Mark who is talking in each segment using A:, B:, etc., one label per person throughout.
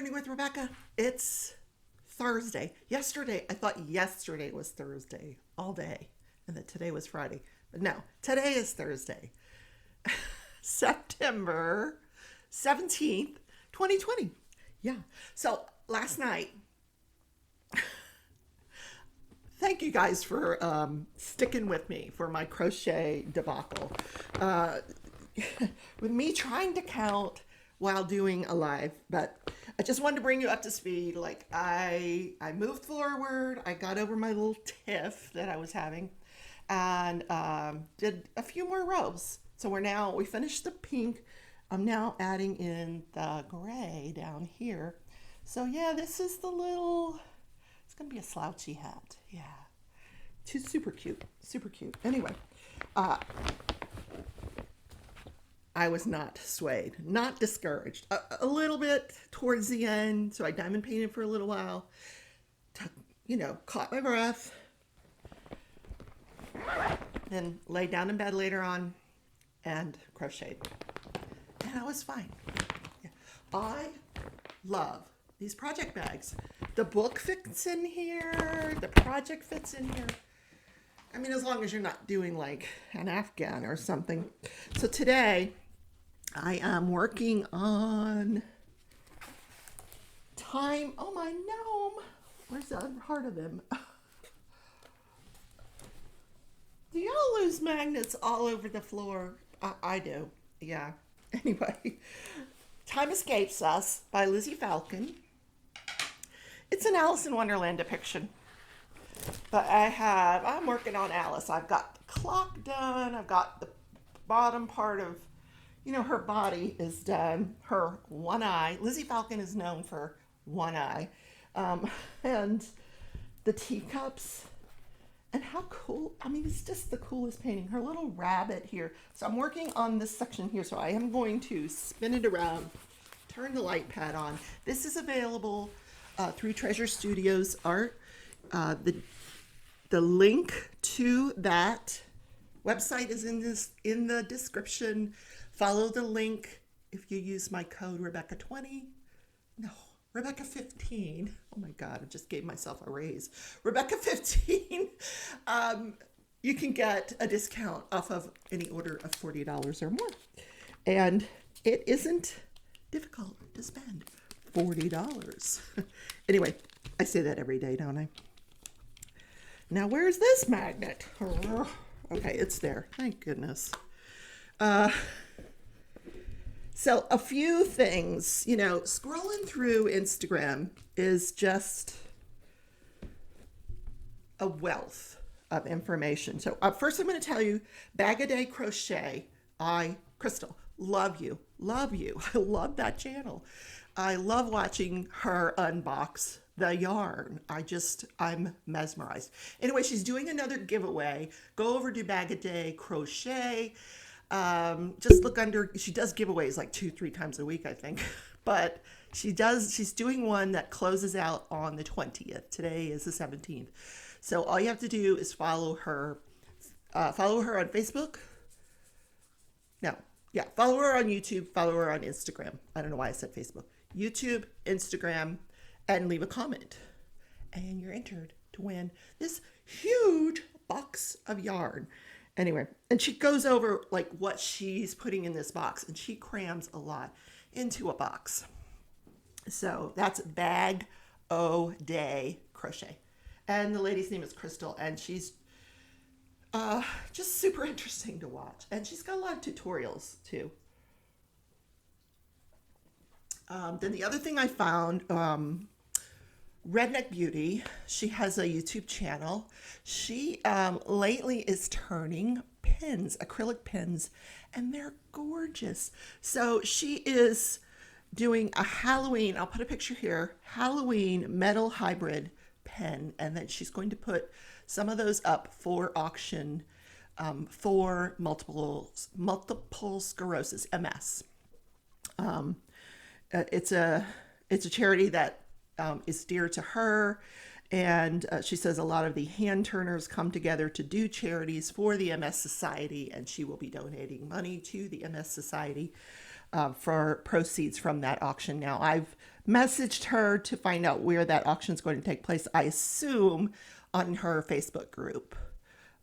A: Learning with Rebecca. It's Thursday. Yesterday, I thought yesterday was Thursday all day and that today was Friday. But no, today is Thursday, September 17th, 2020. Yeah. So last night, thank you guys for sticking with me for my crochet debacle. Uh, with me trying to count while doing a live, but I just wanted to bring you up to speed. Like I moved forward, I got over my little tiff that I was having, and did a few more rows. So we finished the pink. I'm now adding in the gray down here. So yeah, this is the little. It's gonna be a slouchy hat. Yeah, too super cute, super cute. Anyway, uh, I was not swayed, not discouraged. A little bit towards the end, so I diamond painted for a little while. Took, caught my breath, then laid down in bed later on and crocheted. And I was fine. Yeah. I love these project bags. The book fits in here, the project fits in here. I mean, as long as you're not doing like an Afghan or something. So today, I am working on time. Oh, my gnome. Where's the heart of him? Do y'all lose magnets all over the floor? I do. Yeah. Anyway, Time Escapes Us by Lizzie Falcon. It's an Alice in Wonderland depiction. But I'm working on Alice. I've got the clock done. I've got the bottom part of her body is done. Her one eye. Lizzie Falcon is known for one eye. And the teacups. And how cool. I mean, it's just the coolest painting. Her little rabbit here. So I'm working on this section here. So I am going to spin it around. Turn the light pad on. This is available through Treasure Studios Art. The link to that website is in the description. Follow the link if you use my code Rebecca20. No, Rebecca15. Oh my God, I just gave myself a raise. Rebecca15. You can get a discount off of any order of $40 or more. And it isn't difficult to spend $40. Anyway, I say that every day, don't I? Now, where's this magnet? Okay, it's there. Thank goodness. So a few things, scrolling through Instagram is just a wealth of information. So first I'm going to tell you, Bag a Day Crochet. Crystal, love you. Love you. I love that channel. I love watching her unbox the yarn. I'm mesmerized. Anyway, she's doing another giveaway. Go over to Bag a Day Crochet. Just look under, she does giveaways like 2-3 times a week, I think, but she's doing one that closes out on the 20th. Today is the 17th. So all you have to do is follow her on Facebook. No, yeah, follow her on YouTube, follow her on Instagram. I don't know why I said Facebook. YouTube, Instagram, and leave a comment. And you're entered to win this huge box of yarn. Anyway, and she goes over like what she's putting in this box, and she crams a lot into a box. So that's Bag O Day Crochet. And the lady's name is Crystal, and she's just super interesting to watch. And she's got a lot of tutorials too. Then the other thing I found, Redneck Beauty, she has a YouTube channel. She lately is turning pins, acrylic pins, and they're gorgeous. So she is doing a Halloween, I'll put a picture here, Halloween metal hybrid pen, and then she's going to put some of those up for auction for multiple sclerosis, MS. It's a charity that is dear to her, and she says a lot of the hand turners come together to do charities for the MS Society, and she will be donating money to the MS Society for proceeds from that auction. Now, I've messaged her to find out where that auction is going to take place. I assume on her Facebook group.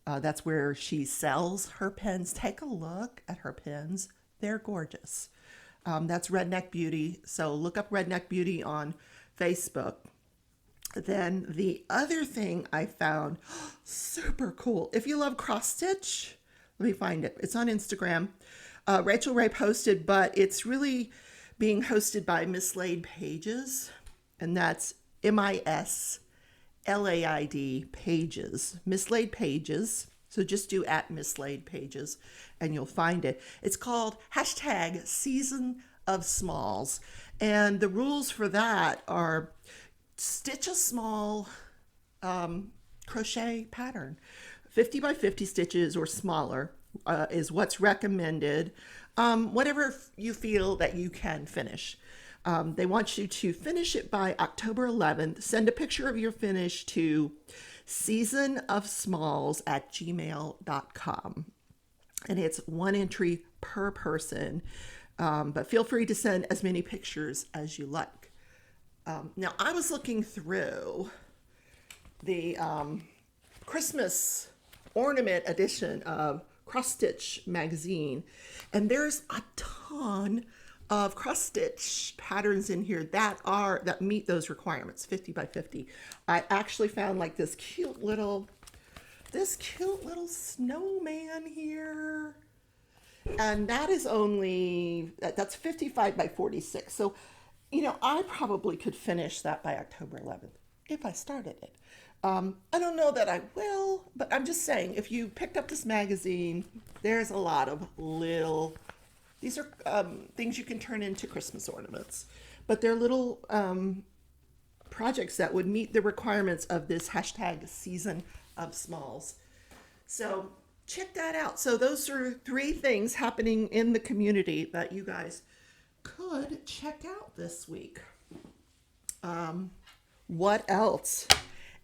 A: That's where she sells her pens. Take a look at her pens. They're gorgeous. That's Redneck Beauty. So look up Redneck Beauty on Facebook. Then the other thing I found super cool. If you love cross stitch, let me find it. It's on Instagram. Rachel Ray posted, but it's really being hosted by Mislaid Pages, and that's MISLAID Pages. Mislaid Pages. So just do at Mislaid Pages and you'll find it. It's called hashtag Season of Smalls. And the rules for that are stitch a small crochet pattern. 50 by 50 stitches or smaller is what's recommended. Whatever you feel that you can finish. They want you to finish it by October 11th. Send a picture of your finish to seasonofsmalls@gmail.com. And it's one entry per person. But feel free to send as many pictures as you like. Now, I was looking through the Christmas ornament edition of Cross Stitch magazine, and there's a ton of cross stitch patterns in here that meet those requirements, 50 by 50. I actually found like this cute little snowman here, and that's 55 by 46. So, I probably could finish that by October 11th if I started it. I don't know that I will, but I'm just saying, if you picked up this magazine, there's a lot of these are things you can turn into Christmas ornaments, but they're little projects that would meet the requirements of this hashtag Season of Smalls. So check that out. So those are 3 things happening in the community that you guys could check out this week. What else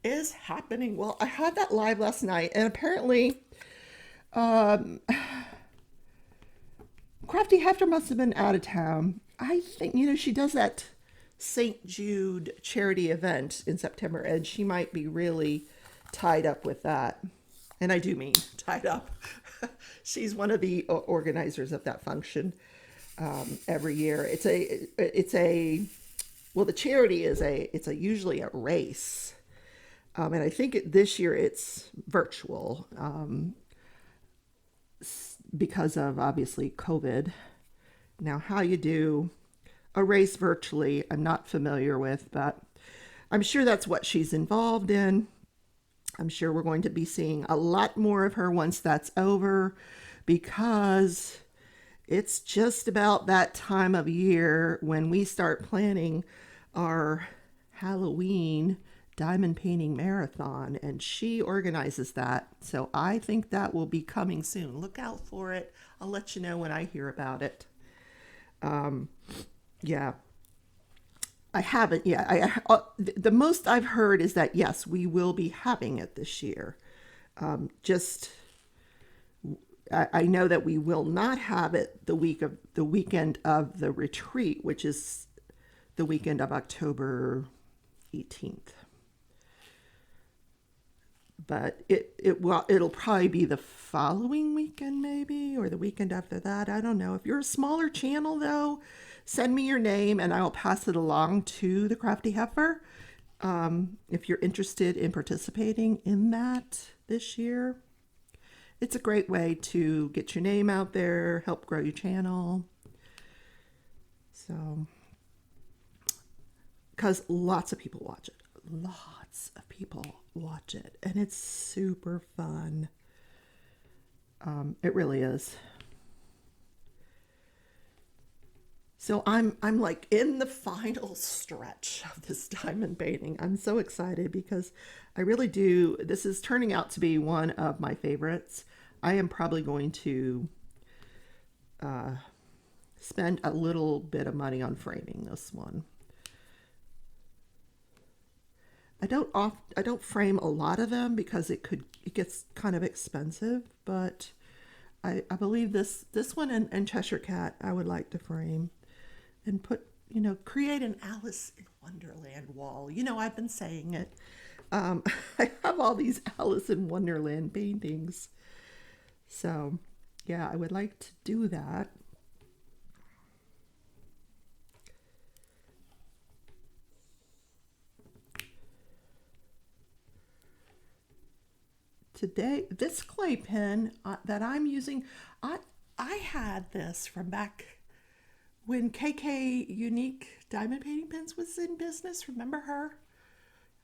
A: is happening? Well, I had that live last night, and apparently Crafty Hefter must have been out of town. I think, she does that St. Jude charity event in September, and she might be really tied up with that. And I do mean tied up. She's one of the organizers of that function every year. The charity is usually a race. And I think this year it's virtual. Because of obviously COVID. Now, how you do a race virtually, I'm not familiar with, but I'm sure that's what she's involved in. I'm sure we're going to be seeing a lot more of her once that's over, because it's just about that time of year when we start planning our Halloween diamond painting marathon, and she organizes that. So I think that will be coming soon. Look out for it. I'll let you know when I hear about it. Yeah. I haven't yet. The most I've heard is that yes, we will be having it this year. I know that we will not have it the weekend of the retreat, which is the weekend of October 18th. But it'll probably be the following weekend, maybe, or the weekend after that. I don't know. If you're a smaller channel, though, send me your name and I'll pass it along to the Crafty Heifer. If you're interested in participating in that this year, it's a great way to get your name out there, help grow your channel. So, because lots of people watch it. Lots of people watch it, and it's super fun. It really is. So I'm like in the final stretch of this diamond painting. I'm so excited because I really do. This is turning out to be one of my favorites. I am probably going to spend a little bit of money on framing this one. I don't frame a lot of them because it gets kind of expensive, but I believe this one and Cheshire Cat I would like to frame and put create an Alice in Wonderland wall. I've been saying it. I have all these Alice in Wonderland paintings. So, yeah, I would like to do that. Today, this clay pen that I'm using, I I had this from back when KK Unique Diamond Painting Pens was in business. Remember her?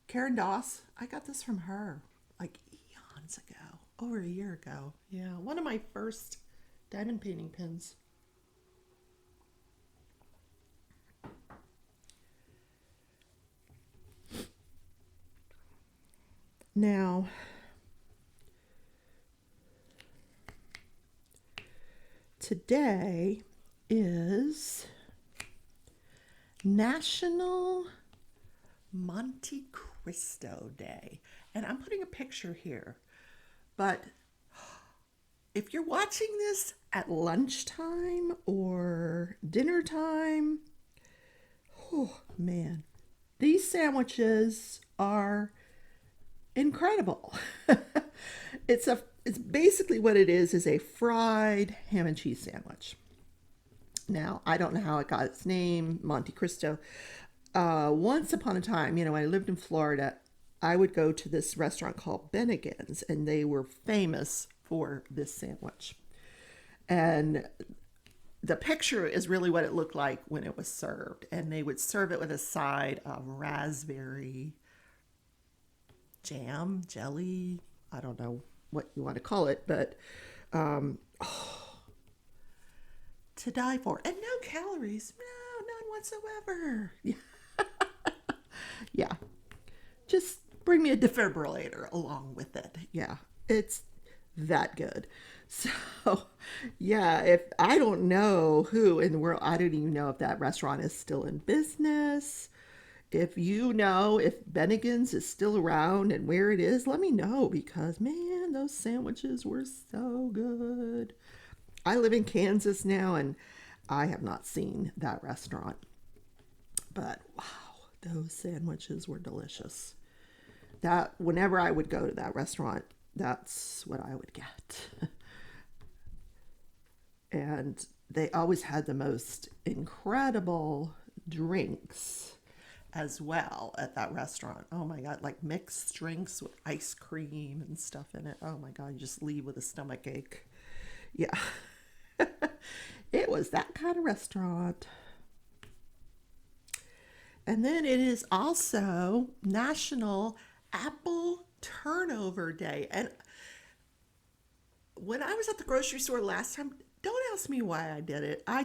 A: Karen Doss. I got this from her like eons ago, over a year ago. Yeah, one of my first diamond painting pens. Now, today is National Monte Cristo Day. And I'm putting a picture here. But if you're watching this at lunchtime or dinner time, oh man, these sandwiches are incredible. It's basically what it is a fried ham and cheese sandwich. Now, I don't know how it got its name, Monte Cristo. Once upon a time, when I lived in Florida, I would go to this restaurant called Bennigan's, and they were famous for this sandwich. And the picture is really what it looked like when it was served. And they would serve it with a side of raspberry jam, jelly, I don't know what you want to call it, but to die for. And no calories. No, none whatsoever. Yeah. Just bring me a defibrillator along with it. Yeah. It's that good. So, yeah, if I don't know who in the world, I don't even know if that restaurant is still in business. If you know if Bennigan's is still around and where it is, let me know because, man, those sandwiches were so good. I live in Kansas now and I have not seen that restaurant. But wow, those sandwiches were delicious. That whenever I would go to that restaurant, that's what I would get. And they always had the most incredible drinks as well at that restaurant. Oh my God, like mixed drinks with ice cream and stuff in it. Oh my God, you just leave with a stomach ache. Yeah. It was that kind of restaurant. And then it is also National Apple Turnover Day. And when I was at the grocery store last time, don't ask me why I did it. I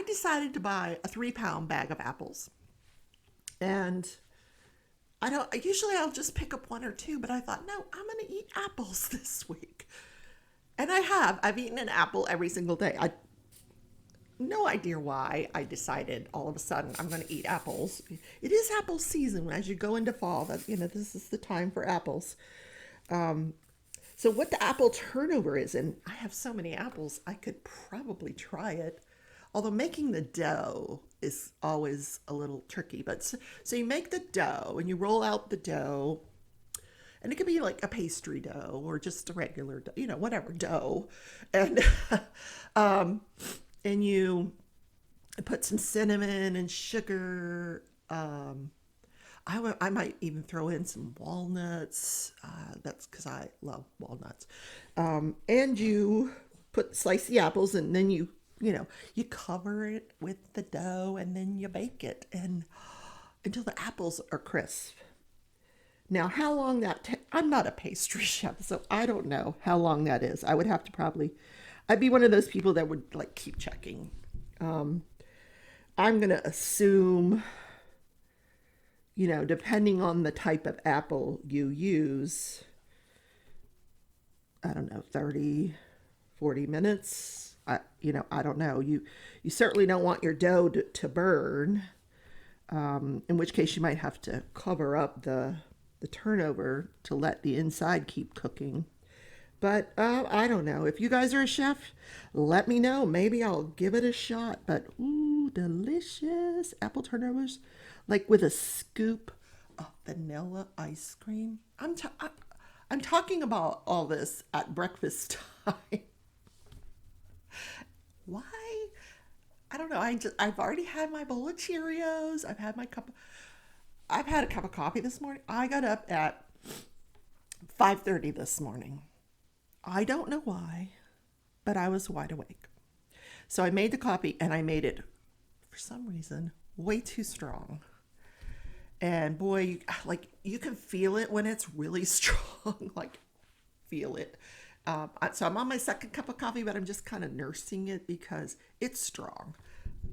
A: decided to buy a 3 pound bag of apples. And I don't usually I'll just pick up one or two, but I thought, no, I'm gonna eat apples this week. And I've eaten an apple every single day. I no idea why I decided all of a sudden I'm going to eat apples. It is apple season as you go into fall. That this is the time for apples. So what the apple turnover is, and I have so many apples, I could probably try it. Although making the dough is always a little tricky. But so you make the dough and you roll out the dough, and it could be like a pastry dough or just a regular dough, whatever dough, and and you put some cinnamon and sugar. I might even throw in some walnuts. That's because I love walnuts. And you slice the apples, and then you cover it with the dough, and then you bake it, and until the apples are crisp. Now, how long I'm not a pastry chef, so I don't know how long that is. I would have to I'd be one of those people that would like keep checking. I'm going to assume, depending on the type of apple you use, I don't know, 30, 40 minutes. I don't know. You certainly don't want your dough to burn, in which case you might have to cover up the turnover to let the inside keep cooking. But I don't know. If you guys are a chef, let me know. Maybe I'll give it a shot. But ooh, Ooh, delicious apple turnovers, like with a scoop of vanilla ice cream. I'm talking about all this at breakfast time. Why? I don't know. I've already had my bowl of Cheerios. I've had a cup of coffee this morning. I got up at 5:30 this morning. I don't know why, but I was wide awake. So I made the coffee and I made it, for some reason, way too strong. And boy, you can feel it when it's really strong. Like, feel it. So I'm on my second cup of coffee, but I'm just kind of nursing it because it's strong.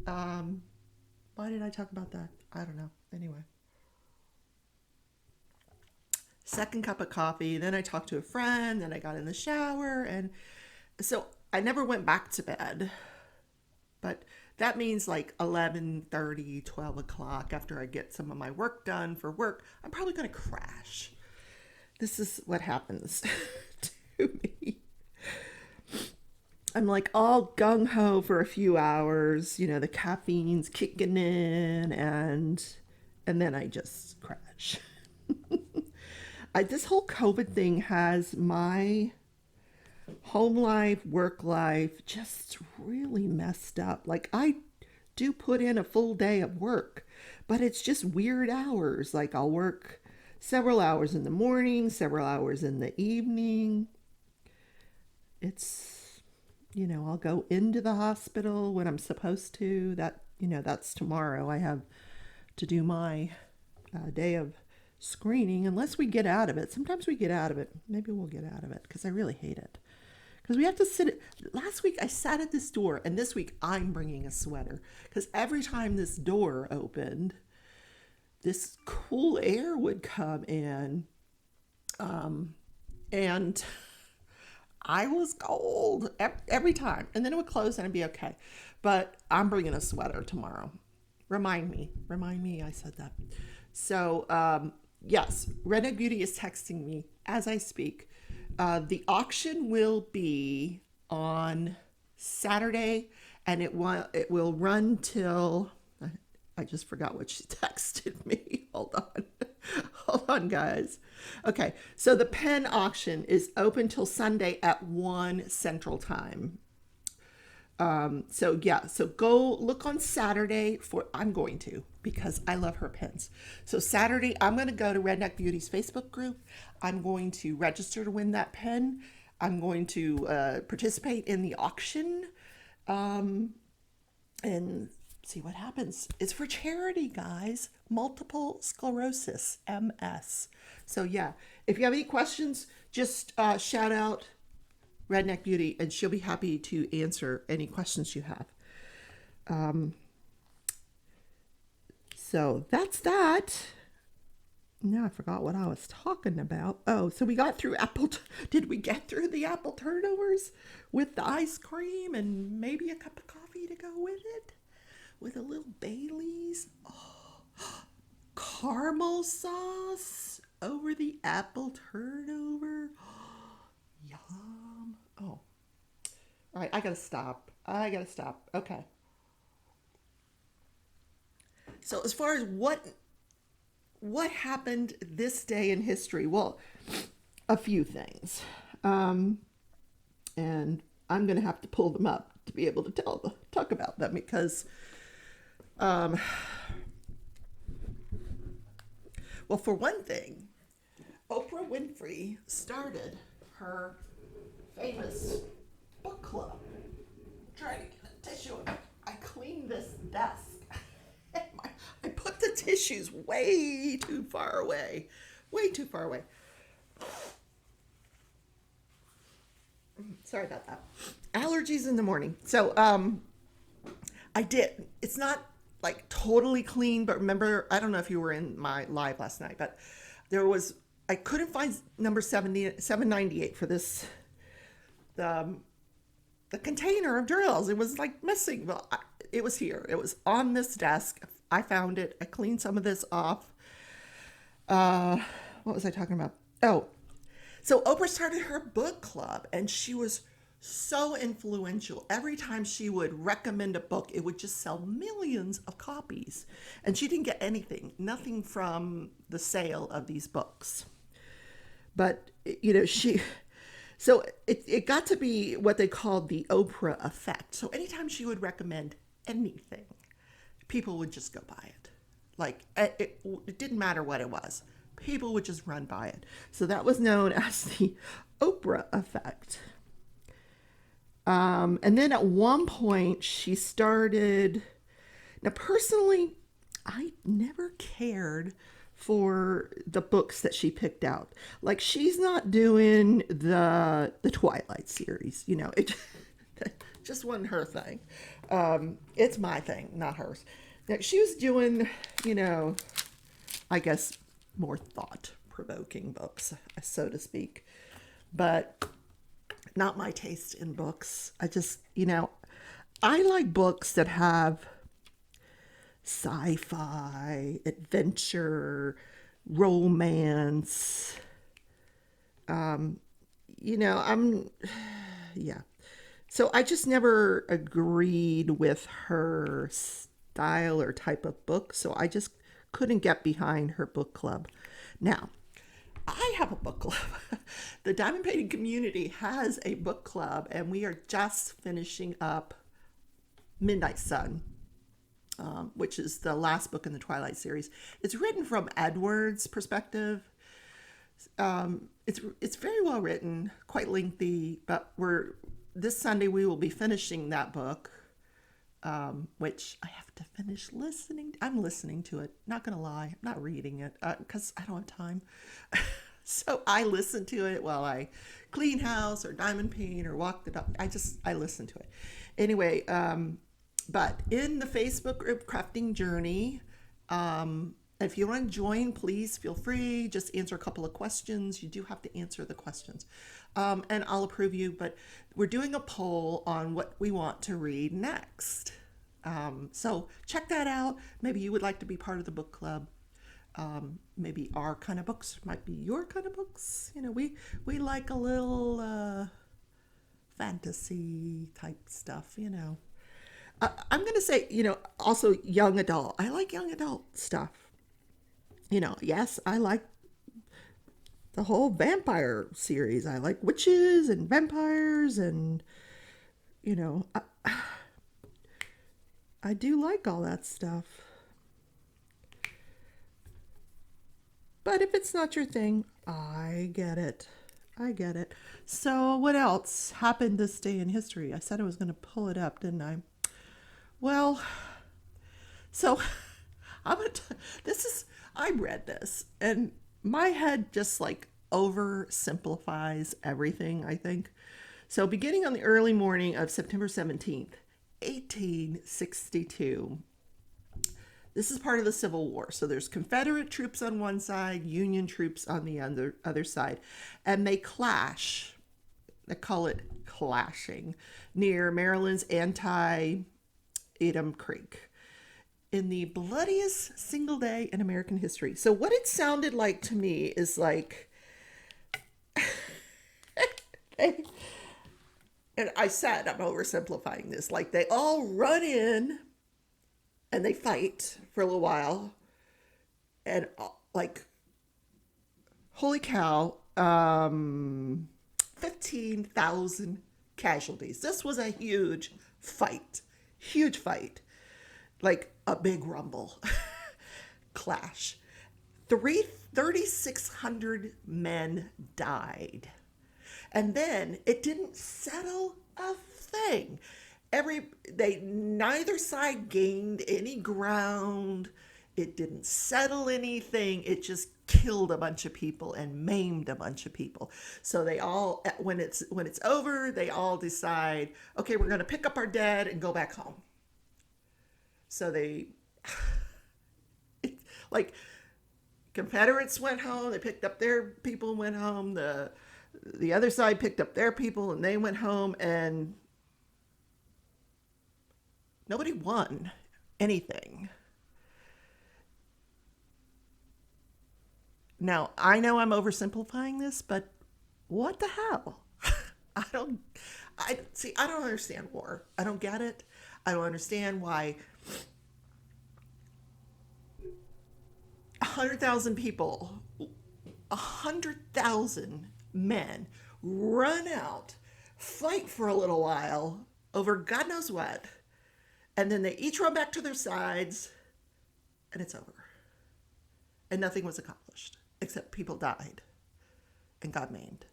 A: Why did I talk about that? I don't know. Anyway, second cup of coffee. Then I talked to a friend. Then I got in the shower, and so I never went back to bed. But that means like 11:30, 12 o'clock after I get some of my work done for work, I'm probably going to crash. This is what happens to me. I'm like all gung ho for a few hours, the caffeine's kicking in, and then I just crash. This whole COVID thing has my home life, work life just really messed up. Like, I do put in a full day of work, but it's just weird hours. Like, I'll work several hours in the morning, several hours in the evening. I'll go into the hospital when I'm supposed to. That's tomorrow. I have to do my day of screening, unless we get out of it. Sometimes we get out of it. Maybe we'll get out of it because I really hate it. Because we have to sit. Last week I sat at this door, and this week I'm bringing a sweater. Because every time this door opened, this cool air would come in. And I was cold every time. And then it would close and I'd be okay. But I'm bringing a sweater tomorrow. Remind me I said that. So, yes, Redneck Beauty is texting me as I speak. The auction will be on Saturday, and it will run till, I just forgot what she texted me. Hold on, guys. Okay, so the pen auction is open till Sunday at 1 Central Time. So go look on Saturday I'm going to, because I love her pens. So Saturday, I'm going to go to Redneck Beauty's Facebook group. I'm going to register to win that pen. I'm going to participate in the auction and see what happens. It's for charity, guys. Multiple sclerosis, MS. So yeah, if you have any questions, just shout out Redneck Beauty, and she'll be happy to answer any questions you have. So that's that. Now I forgot what I was talking about. Oh, so we got through did we get through the apple turnovers with the ice cream and maybe a cup of coffee to go with it? With a little Baileys? Oh, caramel sauce over the apple turnover. Yum. Oh. All right, I gotta stop. Okay. So as far as what happened this day in history, well, a few things, and I'm gonna have to pull them up to be able to talk about them because, well, for one thing, Oprah Winfrey started her famous book club. I'm trying to get a tissue. I cleaned this desk. I put the tissues way too far away. Sorry about that. Allergies in the morning. So, it's not like totally clean, but remember, I don't know if you were in my live last night, but I couldn't find number 798 for this, the container of drills. It was like missing. Well, it was here. It was on this desk. I found it. I cleaned some of this off. What was I talking about? Oh, so Oprah started her book club, and she was So influential. Every time she would recommend a book, it would just sell millions of copies. And she didn't get anything, nothing from the sale of these books. But, so it got to be what they called the Oprah effect. So anytime she would recommend anything, people would just go buy it. Like, it didn't matter what it was, people would just run by it. So that was known as the Oprah effect. And then at one point, she started. Now, personally, I never cared for the books that she picked out. Like, she's not doing the Twilight series, it just wasn't her thing. It's my thing, not hers. Now, she was doing, I guess more thought provoking books, so to speak, but not my taste in books. I like books that have sci-fi, adventure, romance. I'm, yeah. So I just never agreed with her style or type of book. So I just couldn't get behind her book club. Now, I have a book club. The Diamond Painting community has a book club, and we are just finishing up Midnight Sun, which is the last book in the Twilight series. It's written from Edward's perspective. It's very well written, quite lengthy, but this Sunday we will be finishing that book, which I have to finish listening. I'm listening to it. Not gonna lie, I'm not reading it because I don't have time. So I listen to it while I clean house or diamond paint or walk the dog. I listen to it. Anyway, but in the Facebook group Crafting Journey, if you want to join, please feel free. Just answer a couple of questions. You do have to answer the questions, and I'll approve you. But we're doing a poll on what we want to read next. So check that out. Maybe you would like to be part of the book club. Maybe our kind of books might be your kind of books. We like a little fantasy type stuff. I'm going to say, also young adult. I like young adult stuff. Yes, I like the whole vampire series. I like witches and vampires, and I do like all that stuff. But if it's not your thing, I get it. So what else happened this day in history? I said I was going to pull it up, didn't I? Well, so I read this and my head just like oversimplifies everything, I think. So beginning on the early morning of September 17th, 1862, this is part of the Civil War. So there's Confederate troops on one side, Union troops on the other side, and they clash. They call it clashing near Maryland's Antietam Creek in the bloodiest single day in American history. So what it sounded like to me is like, and I said I'm oversimplifying this, like they all run in and they fight for a little while, and like, holy cow, 15,000 casualties. This was a huge fight, like a big rumble, clash. 3,600 men died. And then it didn't settle a thing. Neither side gained any ground. It didn't settle anything. It just killed a bunch of people and maimed a bunch of people. So they all, when it's over, they all decide, okay, we're going to pick up our dead and go back home. So like, Confederates went home. They picked up their people and went home. The other side picked up their people and they went home, and nobody won anything. Now, I know I'm oversimplifying this, but what the hell? I don't, I don't understand war. I don't get it. I don't understand why 100,000 people, 100,000 men run out, fight for a little while over God knows what, and then they each run back to their sides, and it's over. And nothing was accomplished except people died and got maimed.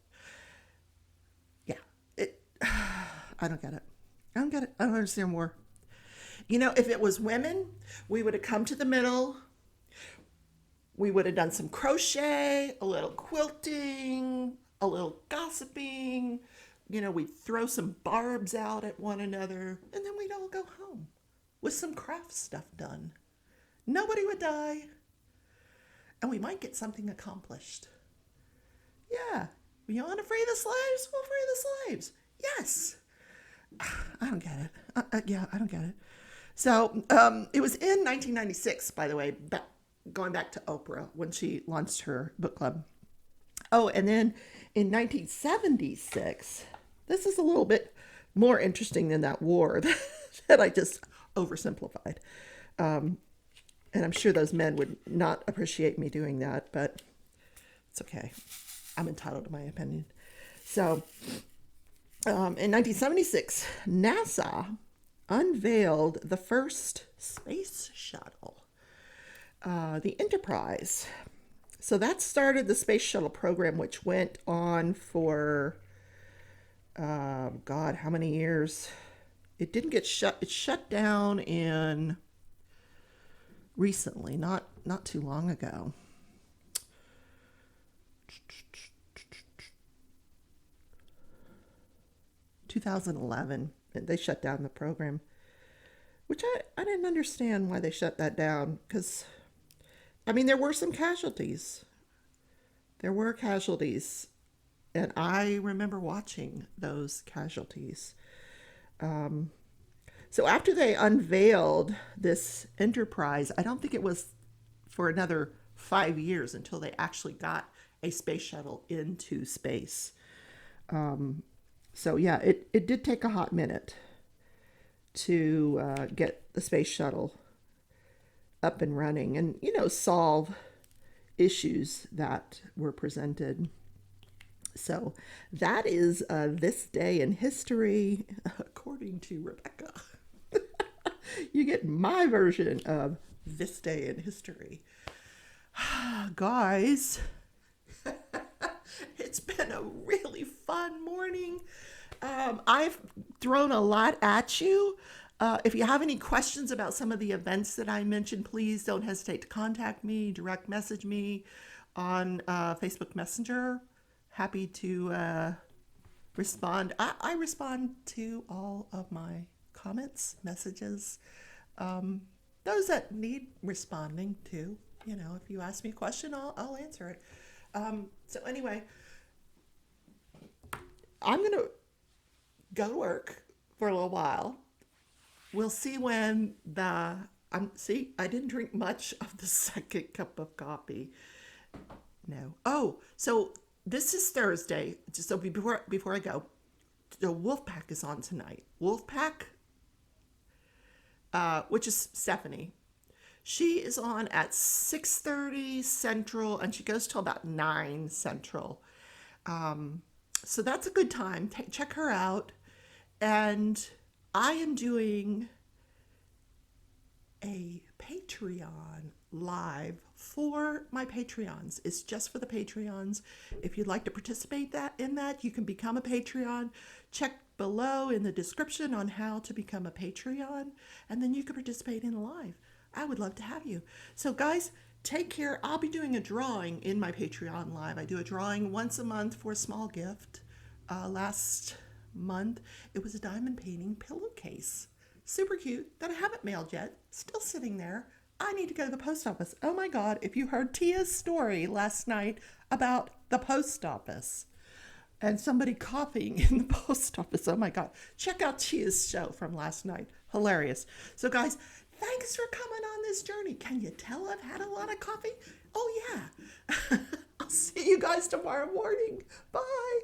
A: Yeah, it. I don't get it. I don't get it. I don't understand war. You know, if it was women, we would have come to the middle. We would have done some crochet, a little quilting, a little gossiping. You know, we'd throw some barbs out at one another, and then we'd all go home with some craft stuff done. Nobody would die, and we might get something accomplished. Yeah, you want to free the slaves? We'll free the slaves. Yes. I don't get it. Yeah, I don't get it. So it was in 1996, by the way, going back to Oprah when she launched her book club. Oh, and then in 1976, this is a little bit more interesting than that war that I just oversimplified. And I'm sure those men would not appreciate me doing that, but it's okay. I'm entitled to my opinion. So in 1976, NASA unveiled the first space shuttle, the Enterprise. So that started the space shuttle program, which went on for, God, how many years? It didn't get shut. It shut down in recently, not too long ago. 2011, they shut down the program, which I didn't understand why they shut that down, because, I mean, there were some casualties. There were casualties, and I remember watching those casualties. So after they unveiled this Enterprise, I don't think it was for another 5 years until they actually got a space shuttle into space. So yeah, it did take a hot minute to get the space shuttle up and running and, you know, solve issues that were presented. So that is this day in history, according to Rebecca. You get my version of this day in history. Guys, it's been a really fun morning. I've thrown a lot at you. If you have any questions about some of the events that I mentioned, please don't hesitate to contact me, direct message me on Facebook Messenger. Happy to respond. I respond to all of my comments, messages, those that need responding to. You know, if you ask me a question, I'll answer it. So anyway, I'm going to go to work for a little while. We'll see when I didn't drink much of the second cup of coffee. No. Oh, so this is Thursday. So before I go, the Wolfpack is on tonight. Wolfpack, which is Stephanie. She is on at 6:30 Central, and she goes till about 9 Central. So that's a good time. Check her out. And I am doing a Patreon live for my Patreons. It's just for the Patreons. If you'd like to participate in that, you can become a Patreon. Check below in the description on how to become a Patreon, and then you can participate in live. I would love to have you. So guys, take care. I'll be doing a drawing in my Patreon live. I do a drawing once a month for a small gift. Last month, it was a diamond painting pillowcase. Super cute, that I haven't mailed yet. Still sitting there. I need to go to the post office. Oh my God, if you heard Tia's story last night about the post office and somebody coughing in the post office, oh my God. Check out Tia's show from last night. Hilarious. So guys, thanks for coming on this journey. Can you tell I've had a lot of coffee? Oh yeah. I'll see you guys tomorrow morning. Bye.